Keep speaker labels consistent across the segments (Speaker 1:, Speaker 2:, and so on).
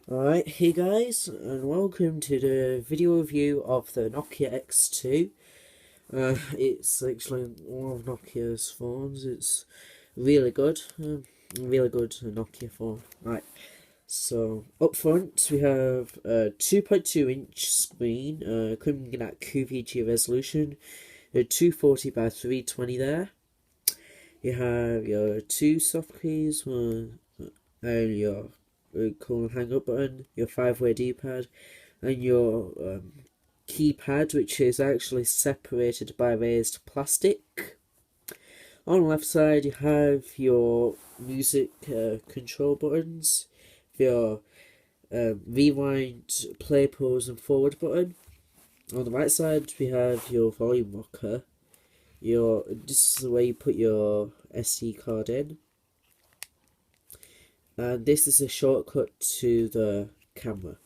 Speaker 1: Alright, hey guys, and welcome to the video review of the Nokia X2. It's actually one of Nokia's phones. It's really good, really good Nokia phone. Right, so up front we have a 2.2-inch screen, coming in at QVG resolution, a 240 by 320 there. You have your two soft keys, and your call and hang up button, your 5-way D-pad, and your keypad, which is actually separated by raised plastic. On the left side, you have your music control buttons, your rewind, play, pause, and forward button. On the right side, we have your volume rocker. This is where you put your SD card in. And this is a shortcut to the camera.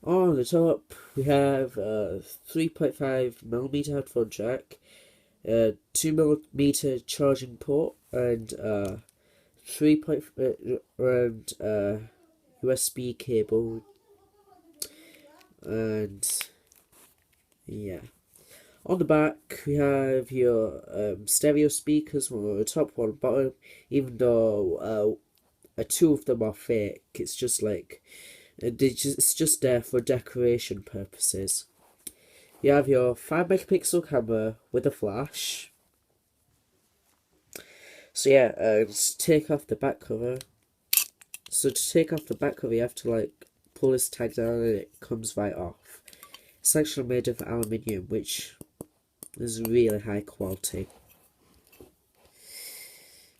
Speaker 1: On the top, we have a 3.5mm headphone jack, a 2mm charging port, and a 3.5 and USB cable, and yeah. On the back, we have your stereo speakers, one on the top, one on the bottom. Even though two of them are fake, it's just like it's just there for decoration purposes. You have your 5-megapixel camera with a flash. So yeah, let's take off the back cover. So to take off the back cover, you have to like pull this tag down and it comes right off. It's actually made of aluminium, which is really high quality.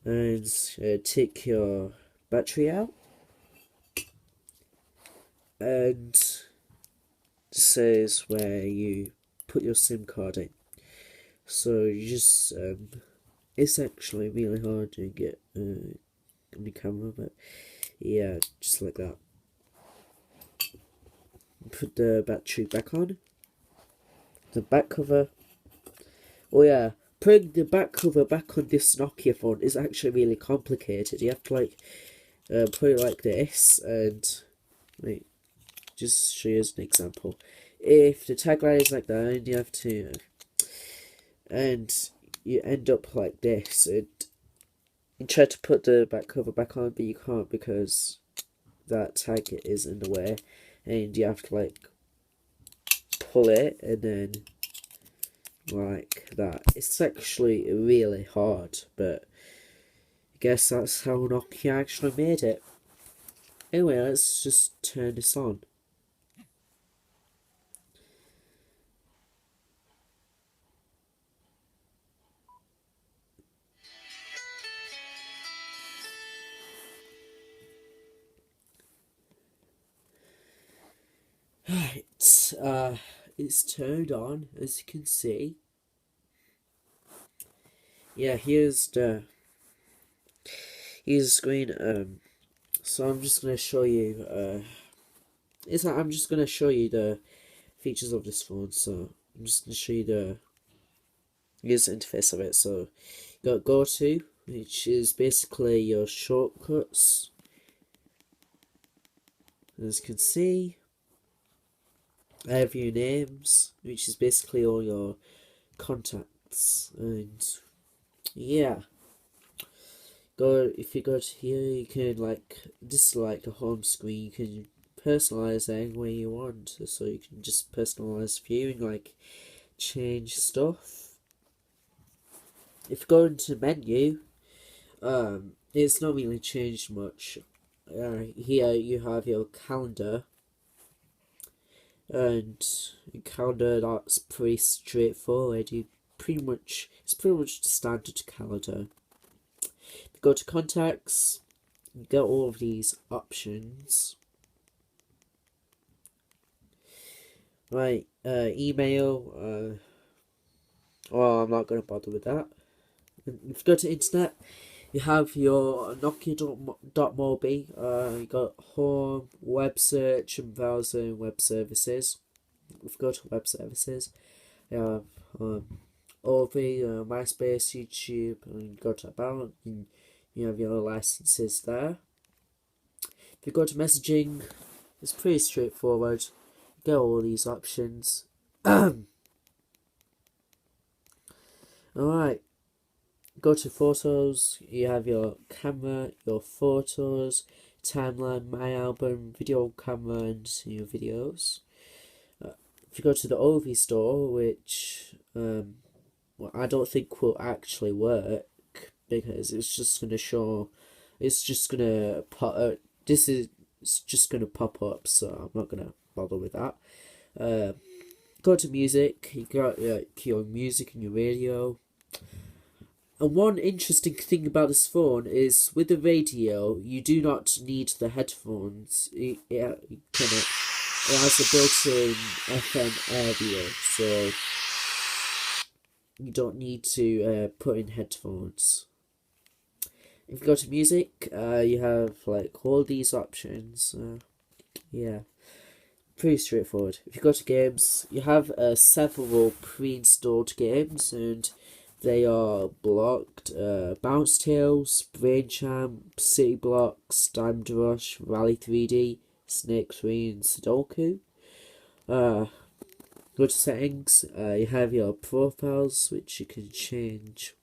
Speaker 1: And take your battery out. And it says where you put your SIM card in. So you just it's actually really hard to get on the camera, but yeah, just like that. Put the battery back on. The back cover. Oh yeah, putting the back cover back on this Nokia phone is actually really complicated. You have to like put it like this, and like just show you as an example. If the tagline is like that, and you have to, and you end up like this, and you try to put the back cover back on, but you can't because that tag is in the way, and you have to like pull it, and then like that. It's actually really hard, but I guess that's how Nokia actually made it. Anyway, let's just turn this on. Right, it's turned on, as you can see. Yeah, here's the screen. So I'm just gonna show you. I'm just gonna show you the features of this phone. So I'm just gonna show you the user interface of it. So you got go to, which is basically your shortcuts. As you can see, I have your names, which is basically all your contacts, and yeah. If you go to here, you can this is like a home screen. You can personalize it any way you want. So you can just personalize viewing, like change stuff. If you go into menu, it's not really changed much. Here you have your calendar, and calendar, that's pretty straightforward. It's pretty much the standard calendar. Go to contacts, you get all of these options. Right, email, well, I'm not going to bother with that. If you go to internet, you have your Nokia.mobi, you got home, web search, and browser and web services. If you go to web services, you have Ovi, MySpace, YouTube, and you go to About, and you have your licenses there. If you go to messaging, it's pretty straightforward. You get all these options. Alright, go to photos, you have your camera, your photos, timeline, my album, video camera, and your videos. If you go to the OV store, which well, I don't think will actually work because it's just gonna show, it's just gonna pop. This is just gonna pop up, so I'm not gonna bother with that. Go to music. You got your music and your radio. And one interesting thing about this phone is with the radio, you do not need the headphones. It has a built-in FM audio, so you don't need to put in headphones. If you go to music, you have like all these options. Yeah, pretty straightforward. If you go to games, you have several pre-installed games, and they are blocked. Bounce Tales, Brain Champ, City Blocks, Diamond Rush, Rally 3D, Snake 3, and Sudoku. Go to settings, you have your profiles, which you can change.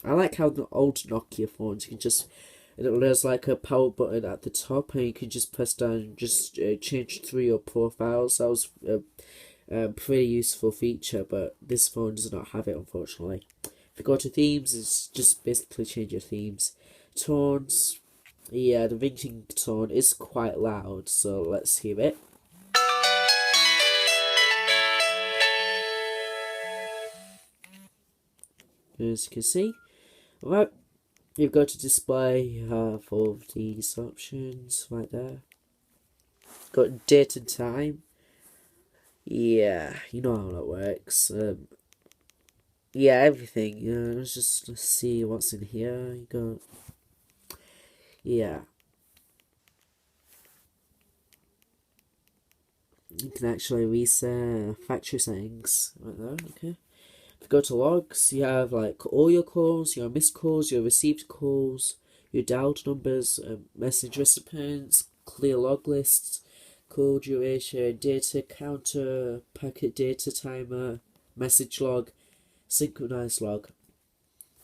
Speaker 1: I like how the old Nokia phones, you can just, there's like a power button at the top, and you can just press down and just change through your profiles. That was a pretty useful feature, but this phone does not have it, unfortunately. If you go to themes, it's just basically change your themes. Tones, yeah, the ringing tone is quite loud, so let's hear it. As you can see, right, you go to display, you have all of these options right there. Got date and time. Yeah, you know how that works. Yeah, everything. Let's just see what's in here. You got, yeah. You can actually reset factory settings right there. Okay. If you go to logs, you have like all your calls, your missed calls, your received calls, your dialed numbers, message recipients, clear log lists, call duration, data counter, packet data timer, message log, synchronized log.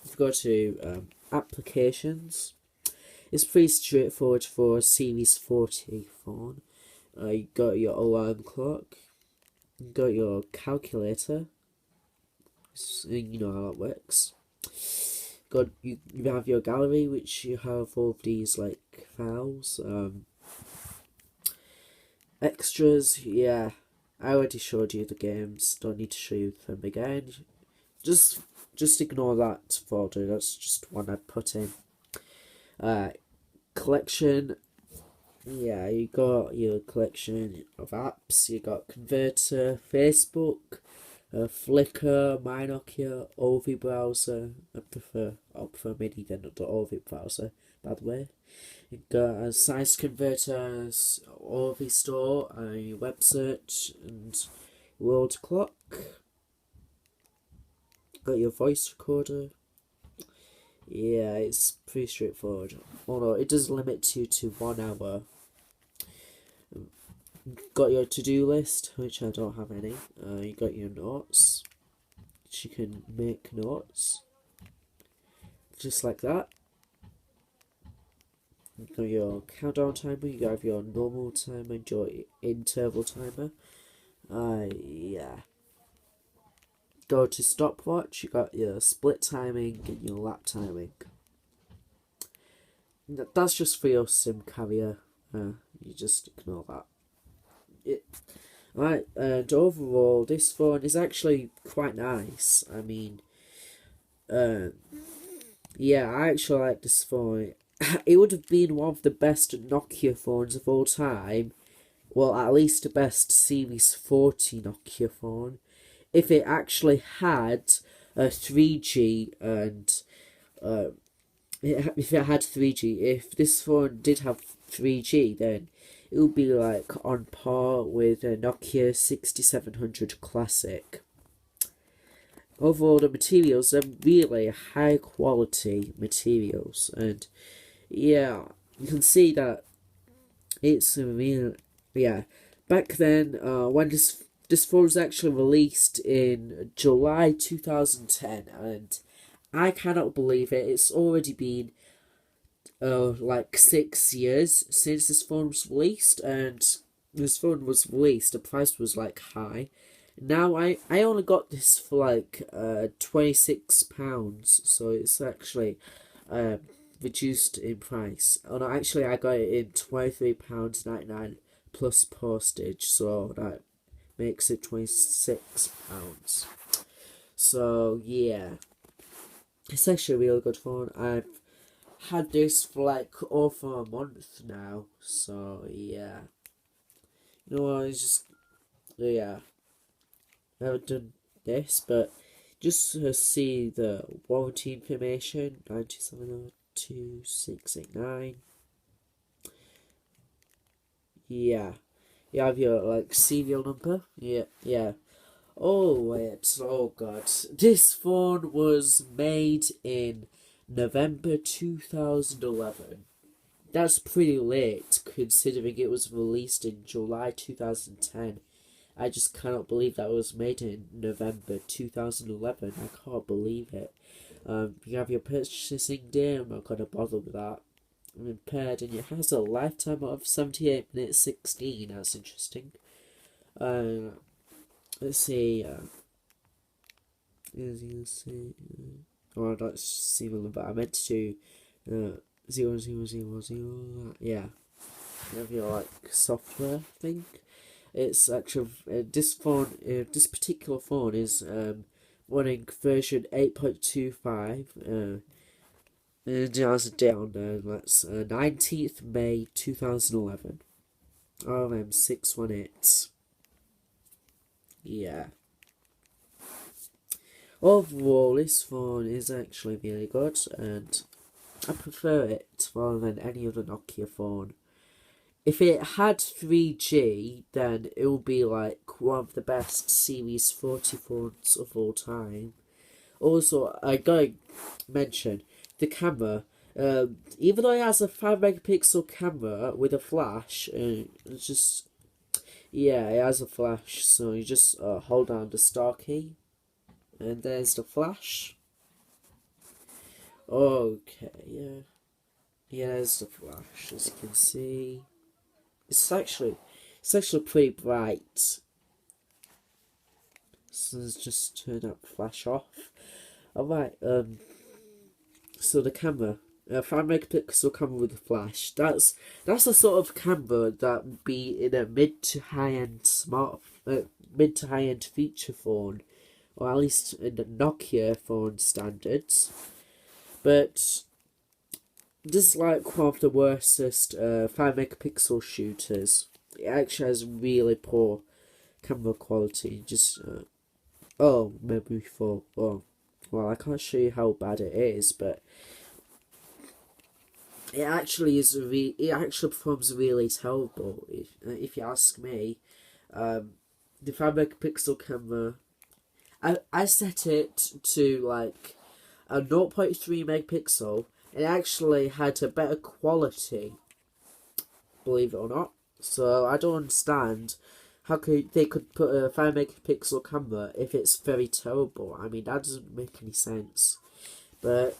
Speaker 1: If you go to applications, it's pretty straightforward for a Series 40 phone. You got your alarm clock, you got your calculator. You know how it works. You have your gallery, which you have all of these like files. Extras, yeah, I already showed you the games. Don't need to show you them again. Just ignore that folder. That's just one I put in. Collection. Yeah, you got your collection of apps. You got Converter, Facebook, Flickr, My Nokia, OV browser. I prefer Mini than the OV browser, by the way. You got size converters, OV store, web search, and world clock. Got your voice recorder. Yeah, it's pretty straightforward. Although it does limit you to 1 hour. Got your to-do list, which I don't have any. You got your notes, which you can make notes, just like that. You got your countdown timer, you have your normal timer and your interval timer. Yeah. Go to stopwatch, you got your split timing and your lap timing. That's just for your SIM carrier. You just ignore that. Right, and overall, this phone is actually quite nice. I mean, yeah, I actually like this phone. It would have been one of the best Nokia phones of all time. Well, at least the best Series 40 Nokia phone. If it actually had a 3G and if it had 3G, if this phone did have 3G, then it would be like on par with a Nokia 6700 Classic. Overall, the materials are really high quality materials, and yeah, you can see that It's a real, yeah. Back then, when this phone was actually released in July 2010, and I cannot believe it. It's already been like 6 years since this phone was released, and this phone was released, the price was like high. Now I only got this for like £26, so it's actually uh reduced in price. Oh no, actually I got it in £23.99 plus postage, so that makes it £26. So yeah, it's actually a really good phone. I've had this for like over a month now, so yeah. You know what, it's just, yeah, I haven't done this, but just to see the warranty information, 9702689. Yeah. You have your like serial number. Yeah, yeah. Oh wait, oh god. This phone was made in November 2011. That's pretty late considering it was released in July 2010. I just cannot believe that was made in November 2011. I can't believe it. You have your purchasing day, I'm not going to bother with that. I'm impaired, and it has a lifetime of 78 minutes 16. That's interesting. Uh, let's see. Oh, that's similar, but I meant to. 0000. Yeah. You have your like software thing. It's actually this phone. This particular phone is running version 8.25. And it has a date on there. That's 19th May 2011. RM618. Yeah. Overall, this phone is actually really good, and I prefer it rather than any other Nokia phone. If it had 3G, then it would be like one of the best Series 40 phones of all time. Also, I gotta mention the camera. Even though it has a 5 megapixel camera with a flash, it's just, yeah, it has a flash. So you just hold down the star key, and there's the flash. Okay, yeah, yeah, there's the flash. As you can see, it's actually, pretty bright. So let's just turn that flash off. Alright, so the camera, 5 megapixel camera with a flash. That's the sort of camera that would be in a mid to high end feature phone, or at least in the Nokia phone standards. But this is like one of the worstest 5 megapixel shooters. It actually has really poor camera quality. Just oh, maybe 4. Oh, well, I can't show you how bad it is, but it actually it actually performs really terrible. If you ask me, the 5 megapixel camera, I set it to like a 0.3 megapixel. It actually had a better quality, believe it or not. So I don't understand how they could put a 5 megapixel camera if it's very terrible. I mean, that doesn't make any sense. But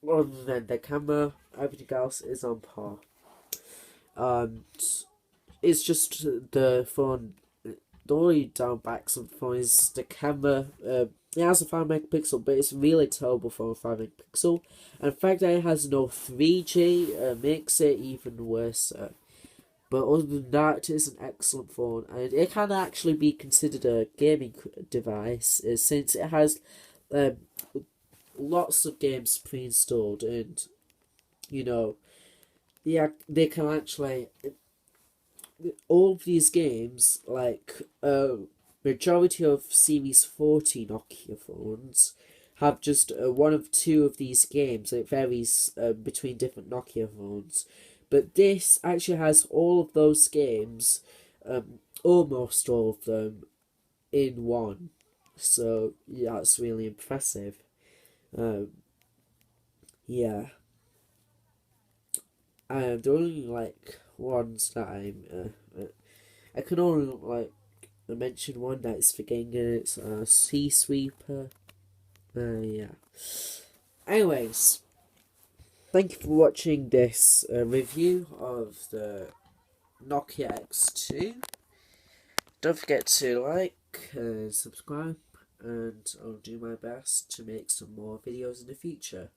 Speaker 1: other than the camera, everything else is on par. It's just the phone. The only drawbacks of the phone is the camera. It has a 5 megapixel, but it's really terrible for a 5 megapixel. And the fact that it has no 3G makes it even worse. But other than that, it's an excellent phone, and it can actually be considered a gaming device since it has um, lots of games pre-installed, and you know, yeah, they can actually all of these games, like majority of Series 40 Nokia phones have just one of two of these games. It varies between different Nokia phones. But this actually has all of those games, almost all of them, in one. So, yeah, that's really impressive. Um, yeah. And the only, like, ones that I can only like mention one that's forgetting it. It's a Sea Sweeper. Yeah. Anyways, thank you for watching this review of the Nokia X2. Don't forget to like and subscribe, and I'll do my best to make some more videos in the future.